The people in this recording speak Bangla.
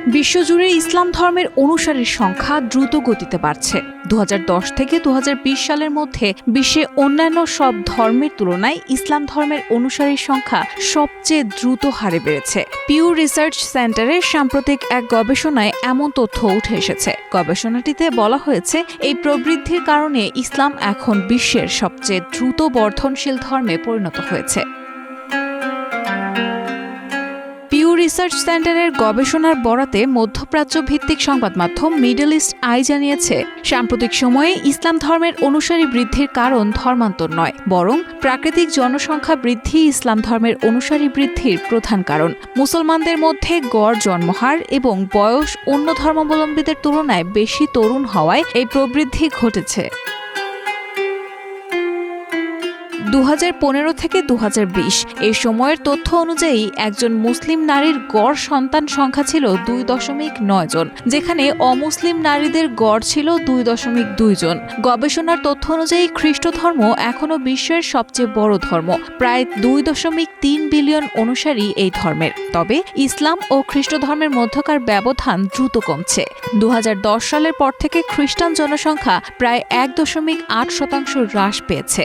বিশ্বজুড়ে ইসলাম ধর্মের অনুসারীর সংখ্যা দ্রুত গতিতে বাড়ছে। 2010 থেকে 2020 সালের মধ্যে বিশ্বে অন্যান্য সব ধর্মের তুলনায় ইসলাম ধর্মের অনুসারীর সংখ্যা সবচেয়ে দ্রুত হারে বেড়েছে। পিউ রিসার্চ সেন্টারের সাম্প্রতিক এক গবেষণায় এমন তথ্য উঠে এসেছে। গবেষণাটিতে বলা হয়েছে, এই প্রবৃদ্ধির কারণে ইসলাম এখন বিশ্বের সবচেয়ে দ্রুত বর্ধনশীল ধর্মে পরিণত হয়েছে। পিউ রিসার্চ সেন্টারের গবেষণার বরাতে মধ্যপ্রাচ্য ভিত্তিক সংবাদ মাধ্যম মিডল ইস্ট আই জানিয়েছে, সাম্প্রতিক সময়ে ইসলাম ধর্মের অনুসারী বৃদ্ধির কারণ ধর্মান্তর নয়, বরং প্রাকৃতিক জনসংখ্যা বৃদ্ধি ইসলাম ধর্মের অনুসারী বৃদ্ধির প্রধান কারণ। মুসলমানদের মধ্যে গড় জন্মহার এবং বয়স অন্য ধর্মাবলম্বীদের তুলনায় বেশি তরুণ হওয়ায় এই প্রবৃদ্ধি ঘটেছে। 2015 থেকে 2020 এই সময়ের তথ্য অনুযায়ী একজন মুসলিম নারীর গড় সন্তান সংখ্যা ছিল 2.9 জন, যেখানে অমুসলিম নারীদের গড় ছিল 2.2 জন। গবেষণার তথ্য অনুযায়ী খ্রিস্ট ধর্ম এখনও বিশ্বের সবচেয়ে বড় ধর্ম, প্রায় 2.3 বিলিয়ন অনুসারী এই ধর্মের। তবে ইসলাম ও খ্রিস্ট ধর্মের মধ্যকার ব্যবধান দ্রুত কমছে। 2010 সালের পর থেকে খ্রিস্টান জনসংখ্যা প্রায় 1.8% হ্রাস পেয়েছে।